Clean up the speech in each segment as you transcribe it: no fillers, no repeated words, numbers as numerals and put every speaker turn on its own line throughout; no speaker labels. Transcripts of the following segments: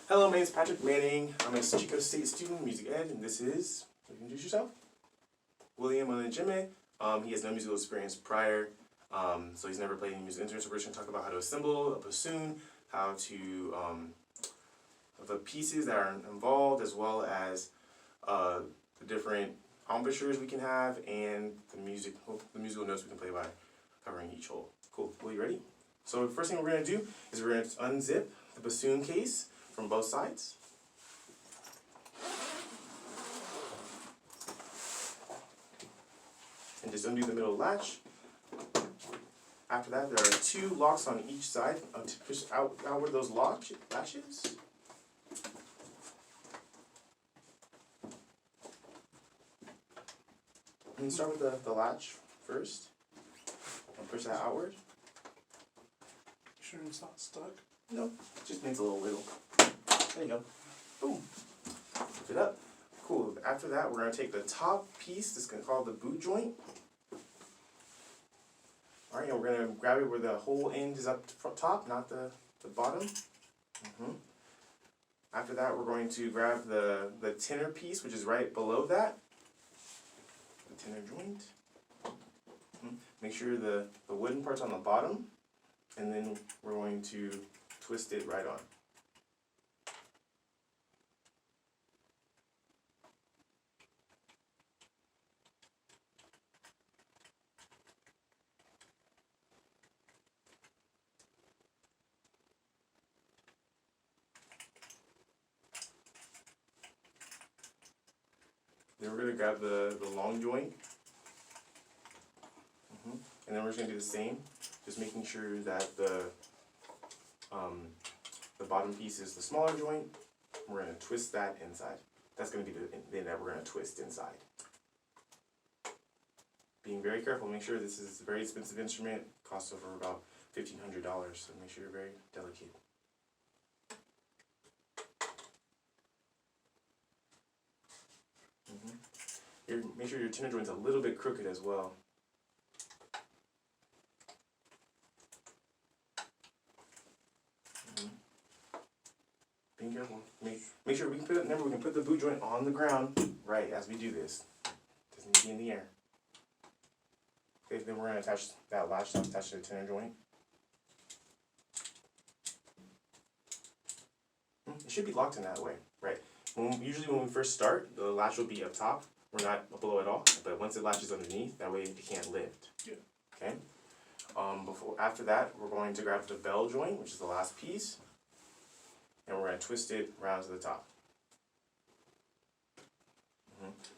Hello, my name is Patrick Manning. I'm a Chico State student, music ed, and this is, you can introduce yourself? William Olajime. He has no musical experience prior, so he's never played any music instruments. So we're just going to talk about how to assemble a bassoon, how to, the pieces that are involved, as well as the different embouchures we can have, and the musical notes we can play by covering each hole. Cool. Well, you ready? So the first thing we're going to do is we're going to unzip the bassoon case from both sides. And just undo the middle latch. After that, there are two locks on each side to push outward those latches. And start with the latch first. And push that outward.
Sure it's not stuck?
No, it just needs a little wiggle. There you go. Boom. Lift it up. Cool. After that, we're going to take the top piece, this is going to call the boot joint. Alright, and we're going to grab it where the whole end is up top, not the bottom. After that, we're going to grab the tenor piece, which is right below that. The tenor joint. Make sure the wooden part's on the bottom. And then we're going to twist it right on. Then we're going to grab the long joint. And then we're just going to do the same, just making sure that the bottom piece is the smaller joint. We're going to twist that inside. That's going to be the end that we're going to twist inside. Being very careful, make sure this is a very expensive instrument, costs over about $1,500, so make sure you're very delicate. Make sure your tenor joint's a little bit crooked as well. Being careful. Make sure we can put the boot joint on the ground right as we do this. Doesn't need to be in the air. Okay, then we're going to attach that latch to the tenor joint. It should be locked in that way, right? Usually when we first start, the latch will be up top. We're not below at all, but once it latches underneath, that way it can't lift.
Yeah.
Okay. After that, we're going to grab the bell joint, which is the last piece, and we're going to twist it around to the top.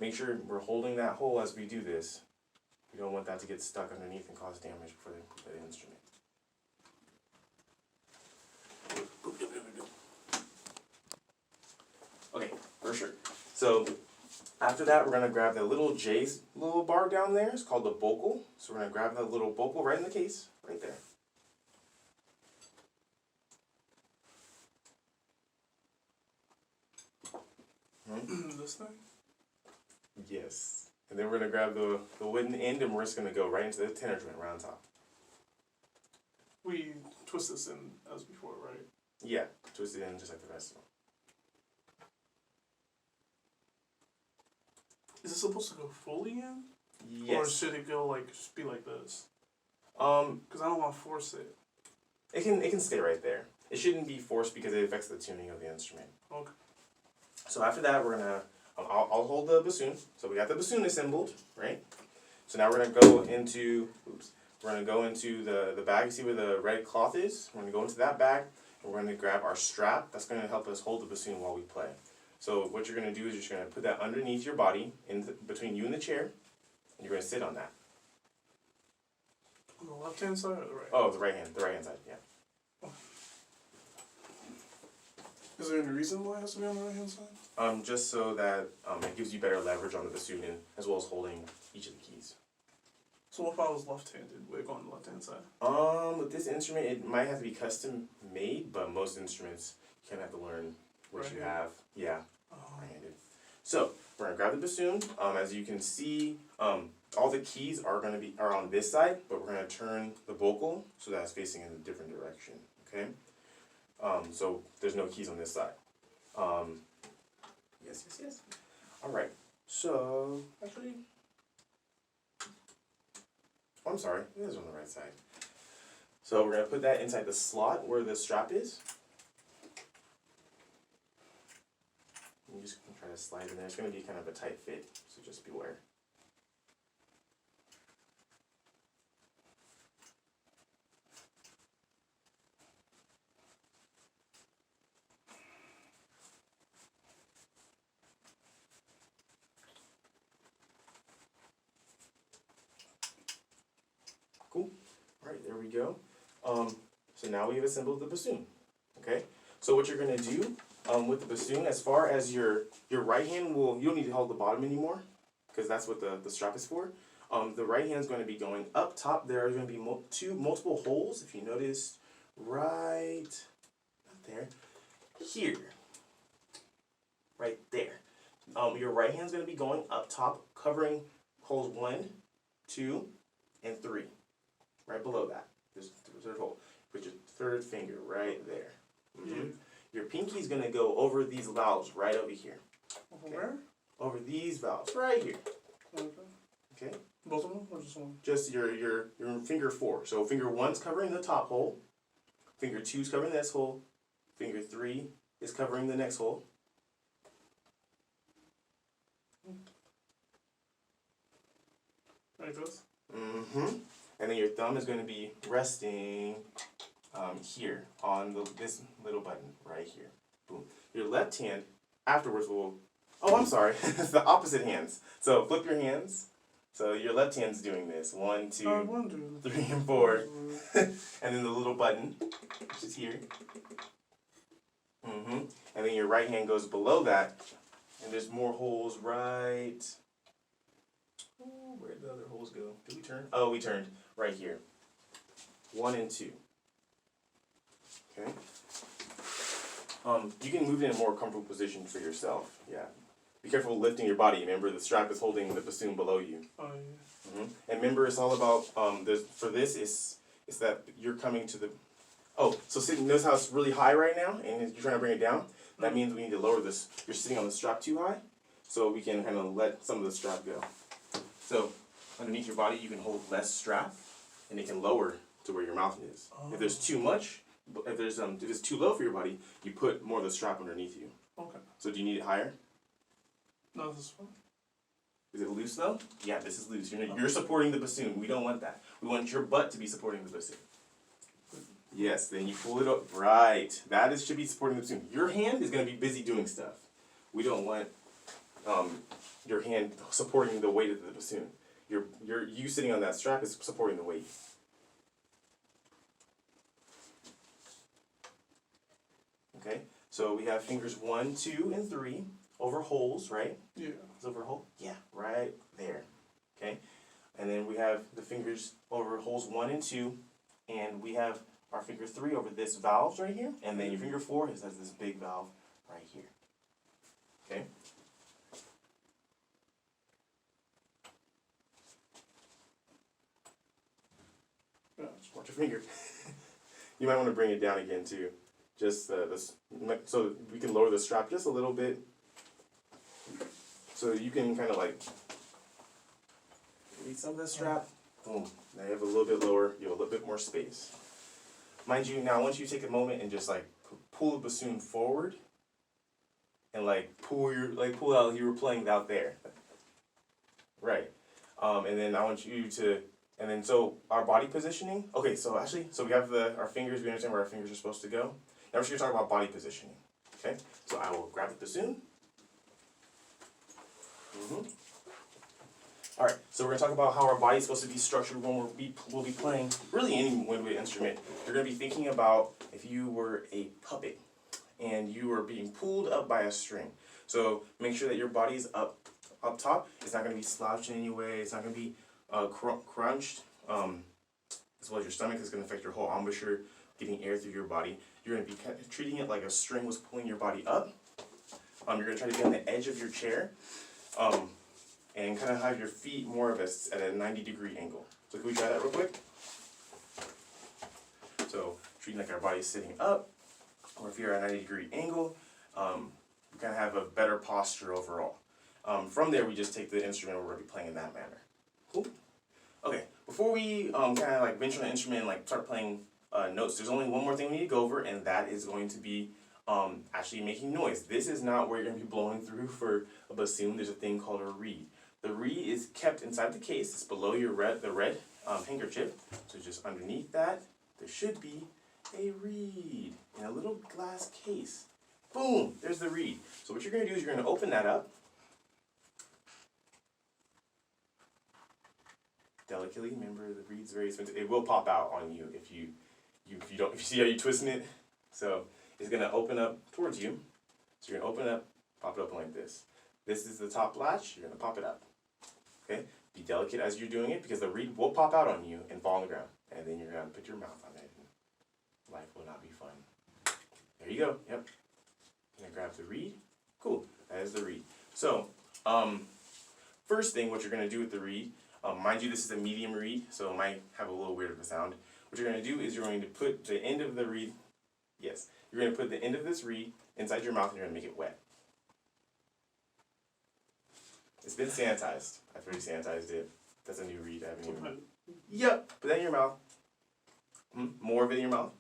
Make sure we're holding that hole as we do this. We don't want that to get stuck underneath and cause damage before they put the instrument. Okay, for sure. So after that, we're going to grab the little little bar down there. It's called the bocal. So we're going to grab that little bocal right in the case, right there.
This thing?
Yes. And then we're going to grab the wooden end, and we're just going to go right into the tenor joint around top.
We twist this in as before, right?
Yeah, twist it in just like the rest of them.
Is it supposed to go fully in?
Yes.
Or should it go like, just be like this? Because I don't want to force it.
It can stay right there. It shouldn't be forced because it affects the tuning of the instrument.
Okay.
So after that, we're gonna I'll hold the bassoon. So we got the bassoon assembled, right? So now we're gonna go into the bag. You see where the red cloth is? We're gonna go into that bag, and we're gonna grab our strap. That's gonna help us hold the bassoon while we play. So what you're gonna do is you're just gonna put that underneath your body, between you and the chair, and you're gonna sit on that.
On the left hand side or the right?
Oh, the right hand side, yeah.
Is there any reason why it has to be on the right hand side?
Just so that it gives you better leverage on the bassoon, as well as holding each of the keys.
So what if I was left-handed? Would it go on the left hand side?
With this instrument, it might have to be custom made, but most instruments you kind of have to learn what you have. Yeah, right-handed. So we're gonna grab the bassoon. As you can see, all the keys are on this side, but we're gonna turn the vocal so that it's facing in a different direction. Okay. So there's no keys on this side. Yes. All right. So actually, oh, I'm sorry. It is on the right side. So we're gonna put that inside the slot where the strap is. I'm just gonna try to slide in there. It's gonna be kind of a tight fit, so just beware. Cool. All right, there we go. So now we've assembled the bassoon. Okay. So what you're gonna do with the bassoon, as far as your right hand will, you don't need to hold the bottom anymore, because that's what the strap is for. The right hand is going to be going up top. There are going to be multiple holes. If you notice, right there, here, right there. Your right hand is going to be going up top, covering holes 1, 2, and 3. Right below that, there's the third hole. Put your third finger right there. Mm-hmm. Your pinky is going to go over these valves right over here.
Over where?
Over these valves right here. Okay.
Both of them or just one?
Just your finger 4. So finger 1's covering the top hole. Finger 2's covering this hole. Finger 3 is covering the next hole.
Like this?
Mm-hmm. And then your thumb is going to be resting here on this little button right here. Boom. Your left hand afterwards will, oh, I'm sorry, it's the opposite hands. So flip your hands. So your left hand's doing this. 1, 2, 3, and 4. And then the little button, which is here. Mm-hmm. And then your right hand goes below that. And there's more holes right. Oh, where'd the other holes go? Did we turn? Oh, we turned right here. 1 and 2. Okay. You can move it in a more comfortable position for yourself. Yeah. Be careful lifting your body. Remember, the strap is holding the bassoon below you.
Oh, yeah.
Mm-hmm. And remember, it's all about, for this, it's that you're coming to the, oh, so sitting, notice how it's really high right now, and you're trying to bring it down? That means we need to lower this. You're sitting on the strap too high, so we can kind of let some of the strap go. So, underneath your body, you can hold less strap, and it can lower to where your mouth is.
Oh.
If there's too much, if it's too low for your body, you put more of the strap underneath you.
Okay.
So do you need it higher?
No, this is fine.
Is it loose though? Yeah, this is loose. You're supporting the bassoon. We don't want that. We want your butt to be supporting the bassoon. Yes, then you pull it up. Right. That should be supporting the bassoon. Your hand is going to be busy doing stuff. We don't want your hand supporting the weight of the bassoon. You sitting on that strap is supporting the weight. Okay, so we have fingers 1, 2, and 3 over holes, right?
Yeah.
It's over a hole? Yeah, right there. Okay, and then we have the fingers over holes 1 and 2, and we have our finger 3 over this valve right here, and then your finger 4 has this big valve right here. Okay?
Yeah.
Just watch your finger. You might want to bring it down again too. Just so we can lower the strap just a little bit. So you can kind of like release some of the strap. Boom. Now you have a little bit lower. You have a little bit more space. Mind you, now once you take a moment and just like pull the bassoon forward, and like pull out. You were playing out there, right? And then I want you to. And then so our body positioning. Okay, so actually, so we have our fingers. We understand where our fingers are supposed to go. Now we're just gonna talk about body positioning. Okay, so I will grab the bassoon. All right, so we're gonna talk about how our body's supposed to be structured when we'll be playing really any wind instrument. You're gonna be thinking about if you were a puppet and you were being pulled up by a string. So make sure that your body's up top. It's not gonna be slouched in any way. It's not gonna be crunched, as well as your stomach. Is going to affect your whole embouchure, getting air through your body. You're going to be treating it like a string was pulling your body up. You're going to try to be on the edge of your chair, and kind of have your feet more of at a 90-degree angle. So can we try that real quick? So treating like our body's sitting up, or if you're at a 90-degree angle, we kind of have a better posture overall. From there, we just take the instrument, we're going to be playing in that manner. Cool? Okay, before we kind of like venture on the instrument and like start playing notes, there's only one more thing we need to go over, and that is going to be actually making noise. This is not where you're going to be blowing through for a bassoon. There's a thing called a reed. The reed is kept inside the case. It's below the red handkerchief. So just underneath that, there should be a reed in a little glass case. Boom! There's the reed. So what you're going to do is you're going to open that up. Delicately, remember the reed's very expensive. It will pop out on you if you see how you're twisting it. So it's gonna open up towards you. So you're gonna open it up, pop it open like this. This is the top latch. You're gonna pop it up. Okay. Be delicate as you're doing it because the reed will pop out on you and fall on the ground, and then you're gonna put your mouth on it. And life will not be fun. There you go. Yep. You're gonna grab the reed. Cool. That is the reed. So, first thing, what you're gonna do with the reed. Mind you, this is a medium reed, so it might have a little weird of a sound. What you're going to do is you're going to put the end of the reed, yes, you're going to put the end of this reed inside your mouth and you're going to make it wet. It's been sanitized. I've already sanitized it. That's a new reed. I haven't even... Yep. Put that in your mouth. More of it in your mouth.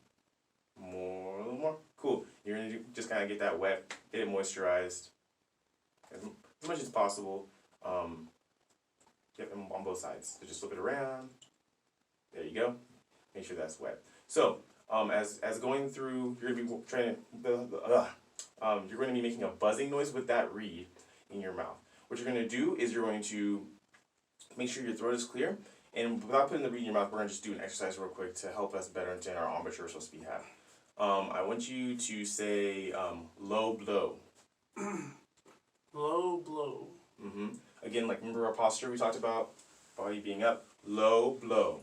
More, a little more. Cool. You're going to just kind of get that wet, get it moisturized as much as possible. Yep, on both sides. So just flip it around. There you go. Make sure that's wet. So, as going through, you're gonna be trying to you're going to be making a buzzing noise with that reed in your mouth. What you're going to do is you're going to make sure your throat is clear, and without putting the reed in your mouth, we're going to just do an exercise real quick to help us better understand our embouchure we're supposed to be having. I want you to say low blow.
Low blow.
Again, like remember our posture we talked about, body being up, low blow.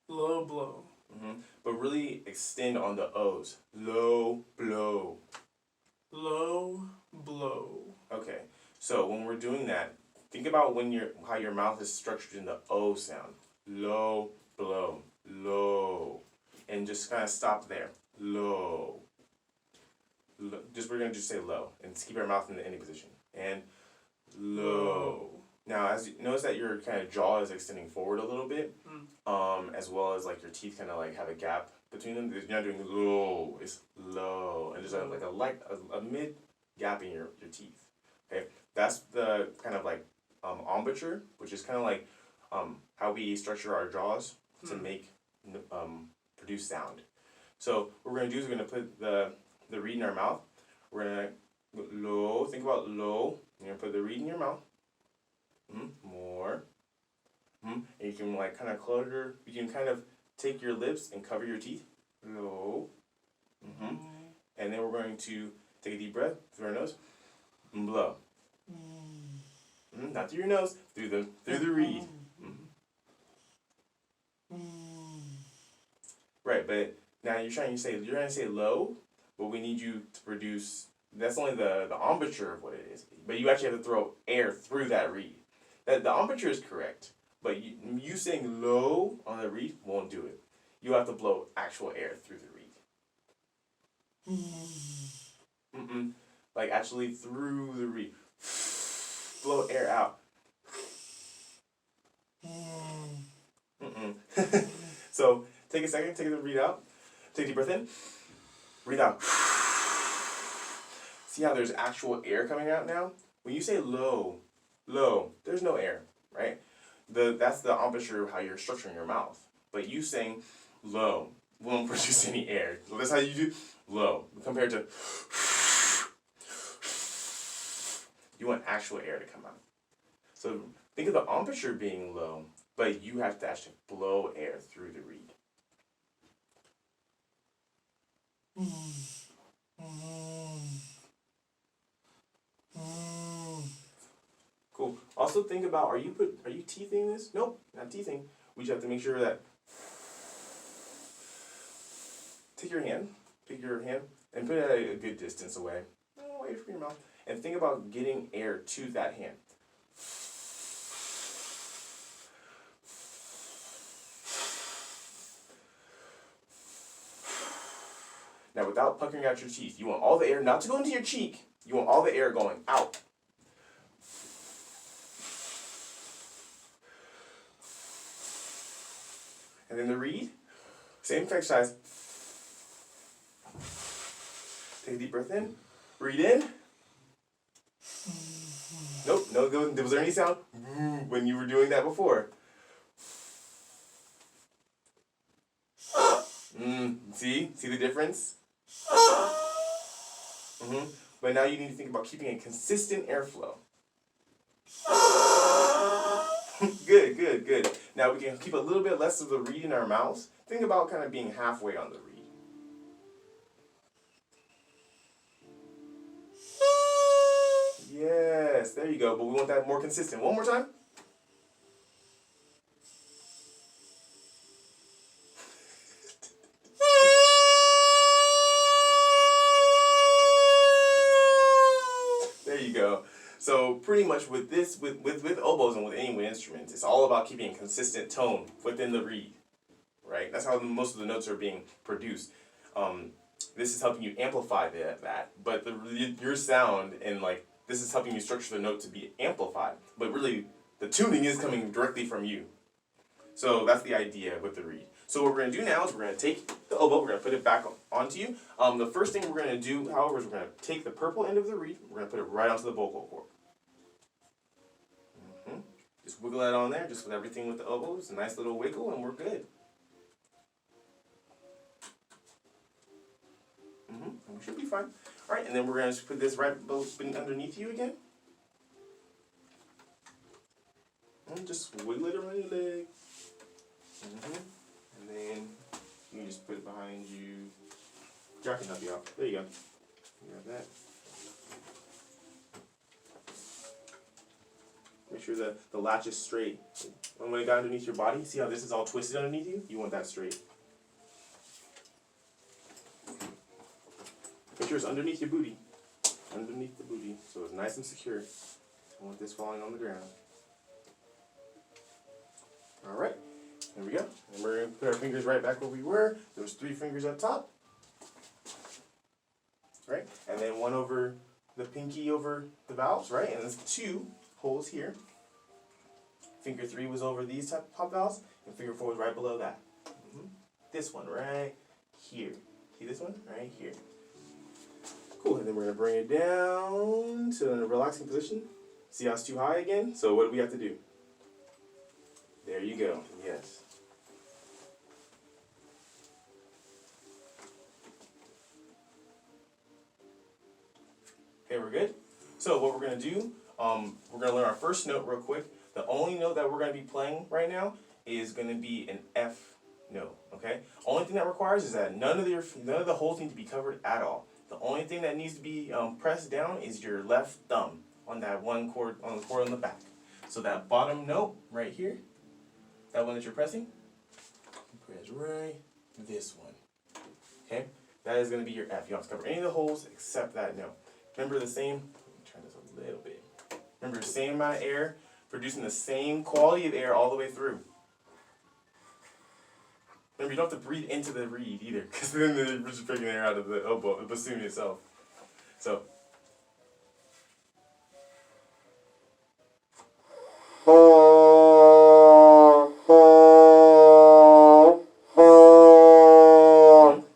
Low blow.
But really extend on the O's. Low blow.
Low blow.
Okay, so when we're doing that, think about how your mouth is structured in the O sound. Low blow. Low. And just kind of stop there. Low. We're going to just say low and keep our mouth in the ending position. And low. Now, as you notice that your kind of jaw is extending forward a little bit, as well as like your teeth kind of like have a gap between them. You're not doing low, it's low, and there's a mid gap in your teeth. Okay, that's the kind of like embouchure, which is kind of like how we structure our jaws to make produce sound. So what we're gonna do is we're gonna put the reed in our mouth. We're gonna low. Think about low. You're gonna put the reed in your mouth. More. And you can like kind of clutter. You can kind of take your lips and cover your teeth. Low. And then we're going to take a deep breath through our nose. And blow. Not through your nose. Through the reed. Right, but now you're trying to say low, but we need you to produce. That's only the embouchure of what it is. But you actually have to throw air through that reed. The embouchure is correct, but you saying low on the reed won't do it. You have to blow actual air through the reed. Like actually through the reed. Blow air out. So take a second, take the reed out. Take a deep breath in. Breathe out. See how there's actual air coming out now? When you say low, there's no air, right? That's the embouchure of how you're structuring your mouth. But you saying low won't produce any air. So that's how you do low. Compared to you want actual air to come out. So think of the embouchure being low, but you have to actually blow air through the reed. Cool. Also think about, are you teething this? Nope, not teething. We just have to make sure that take your hand and put it at a good distance away from your mouth, and think about getting air to that hand. Now without puckering out your teeth. You want all the air not to go into your cheek. You want all the air going out. And then the reed, same exercise. Take a deep breath in. Read in. Nope, no. Was there any sound when you were doing that before? See the difference? But now you need to think about keeping a consistent airflow. Good. Now we can keep a little bit less of the reed in our mouths. Think about kind of being halfway on the reed. Yes, there you go. But we want that more consistent. One more time. There you go. So pretty much with this, with oboes and with any wind instruments, it's all about keeping a consistent tone within the reed, right? That's how most of the notes are being produced. This is helping you amplify that, but your sound and like this is helping you structure the note to be amplified. But really, the tuning is coming directly from you. So that's the idea with the reed. So what we're going to do now is we're going to take the oboe, we're going to put it back onto you. The first thing we're going to do, however, is we're going to take the purple end of the reed, we're going to put it right onto the vocal cord. Just wiggle that on there, just with everything with the oboe. It's a nice little wiggle, and we're good. And we should be fine. All right, and then we're going to put this right underneath you again. And just wiggle it around your leg. And then you can just put it behind you. Jack can help you out. There you go. You got that. Make sure the latch is straight. When it got underneath your body, see how this is all twisted underneath you? You want that straight. Make sure it's underneath your booty. Underneath the booty, so it's nice and secure. I want this falling on the ground. Alright, there we go. And we're going to put our fingers right back where we were. There was 3 fingers up top. Right? And then one over the pinky over the valves, right? And there's 2 holes here. Finger 3 was over these type of pop valves, and finger 4 was right below that. This one right here. See this one? Right here. Cool, and then we're going to bring it down to a relaxing position. See how it's too high again? So what do we have to do? There you go, yes. Okay, we're good? So what we're going to do, we're going to learn our first note real quick. The only note that we're going to be playing right now is going to be an F note, okay? Only thing that requires is that none of the holes need to be covered at all. The only thing that needs to be pressed down is your left thumb on that one chord, on the chord on the back. So that bottom note right here, that one that you're pressing, press right this one, okay? That is going to be your F. You don't have to cover any of the holes except that note. Remember the same, let me turn this a little bit. Remember the same amount of air, producing the same quality of air all the way through. Remember, you don't have to breathe into the reed either, because then you're just taking air out of the oboe, the bassoon itself. So.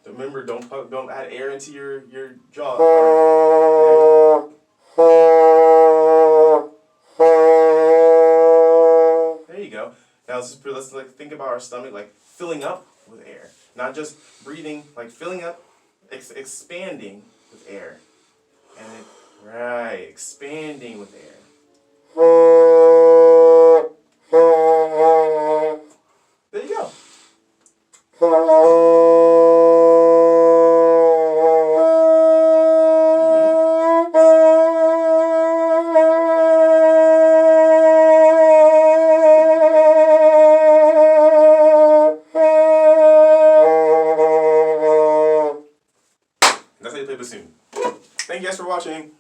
Remember, don't add air into your jaw. There you go. Now let's like think about our stomach like filling up with air, not just breathing, like filling up, expanding with air, and then right, expanding with air. There you go. That's how you play bassoon. Thank you guys for watching.